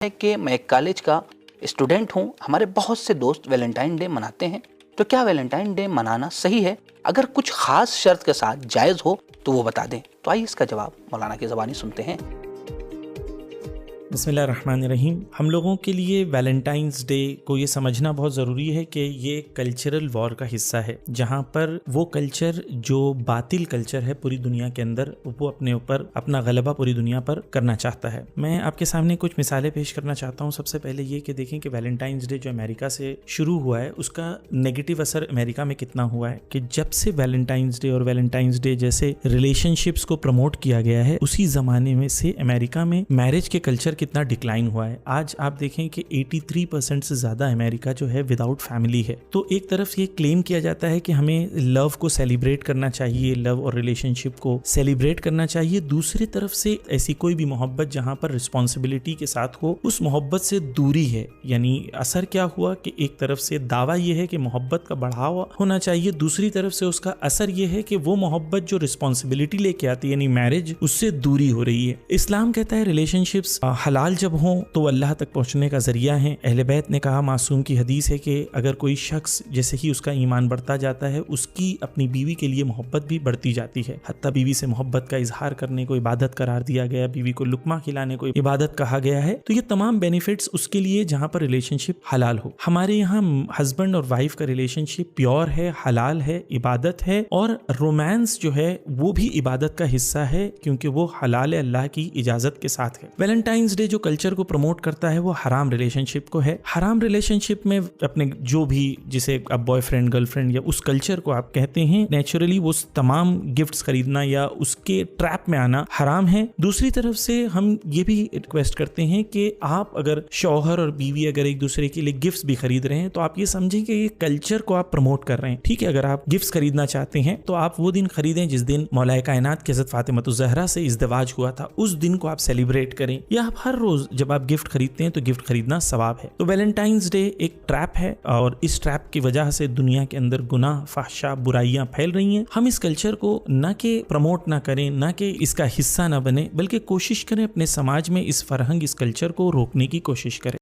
है कि मैं एक कॉलेज का स्टूडेंट हूँ। हमारे बहुत से दोस्त वैलेंटाइन डे मनाते हैं। तो क्या वैलेंटाइन डे मनाना सही है? अगर कुछ खास शर्त के साथ जायज़ हो तो वो बता दें। तो आइए इसका जवाब मौलाना की ज़बानी सुनते हैं। बिस्मिल्लाहिर्रहमानिर्रहीम। हम लोगों के लिए वैलेंटाइंस डे को ये समझना बहुत ज़रूरी है कि ये कल्चरल वॉर का हिस्सा है, जहाँ पर वो कल्चर जो बातिल कल्चर है पूरी दुनिया के अंदर, वो अपने ऊपर अपना गलबा पूरी दुनिया पर करना चाहता है। मैं आपके सामने कुछ मिसालें पेश करना चाहता हूँ। सबसे पहले ये कि देखें कि वैलेंटाइंस डे जो अमेरिका से शुरू हुआ है, उसका नेगेटिव असर अमेरिका में कितना हुआ है कि जब से वैलेंटाइंस डे और वैलेंटाइंस डे जैसे रिलेशनशिप्स को प्रमोट किया गया है, उसी ज़माने में से अमेरिका में मैरिज के कल्चर कितना डिक्लाइन हुआ है। आज आप देखें कि 83% से ज्यादा अमेरिका जो है विदाउट फैमिली है। तो एक तरफ ये क्लेम किया जाता है कि हमें लव को सेलिब्रेट करना चाहिए, लव और रिलेशनशिप को सेलिब्रेट करना चाहिए। दूसरी तरफ से ऐसी कोई भी मोहब्बत जहां पर रिस्पॉन्सिबिलिटी के साथ हो, उस मोहब्बत से दूरी है। यानी असर क्या हुआ कि एक तरफ से दावा यह है कि मोहब्बत का बढ़ावा होना चाहिए, दूसरी तरफ से उसका असर यह है कि वो मोहब्बत जो रिस्पॉन्सिबिलिटी लेके आती है यानी मैरिज, उससे दूरी हो रही है। इस्लाम कहता है रिलेशनशिप्स हलाल जब हो तो अल्लाह तक पहुंचने का जरिया है। अहले बैत ने कहा, मासूम की हदीस है कि अगर कोई शख्स जैसे ही उसका ईमान बढ़ता जाता है, उसकी अपनी बीवी के लिए मोहब्बत भी बढ़ती जाती है। हत्ता बीवी से मोहब्बत का इजहार करने को इबादत करार दिया गया, बीवी को लुकमा खिलाने को इबादत कहा गया है। तो ये तमाम बेनिफिट्स उसके लिए जहां पर रिलेशनशिप हलाल हो। हमारे यहाँ हस्बैंड और वाइफ का रिलेशनशिप प्योर है, हलाल है, इबादत है, और रोमांस जो है वो भी इबादत का हिस्सा है क्योंकि वो हलाल है, अल्लाह की इजाजत के साथ है। वैलेंटाइंस डे जो कल्चर को प्रमोट करता है वो हराम रिलेशनशिप को है। हराम रिलेशनशिप में अपने जो भी, जिसे आप बॉयफ्रेंड गर्लफ्रेंड या उस कल्चर को आप कहते हैं, नेचुरली वो तमाम गिफ्ट्स खरीदना या उसके ट्रैप में आना हराम है। दूसरी तरफ से हम ये भी रिक्वेस्ट करते हैं कि आप अगर शौहर और बीवी अगर एक दूसरे के लिए गिफ्ट्स भी खरीद रहे हैं तो आप ये समझें कि ये कल्चर को आप प्रमोट कर रहे हैं। ठीक है, अगर आप गिफ्ट्स खरीदना चाहते हैं तो आप वो दिन खरीदें जिस दिन मौलाए कायनात की हज़रत फातिमा ज़हरा से इज़्दिवाज हुआ था, उस दिन को आप सेलिब्रेट करें। या आप हर रोज जब आप गिफ्ट खरीदते हैं तो गिफ्ट खरीदना सवाब है। तो वैलेंटाइंस डे एक ट्रैप है और इस ट्रैप की वजह से दुनिया के अंदर गुनाह, फहशा, बुराइयां फैल रही हैं। हम इस कल्चर को न कि प्रमोट ना करें, न कि इसका हिस्सा ना बने, बल्कि कोशिश करें अपने समाज में इस फरहंग, इस कल्चर को रोकने की कोशिश करें।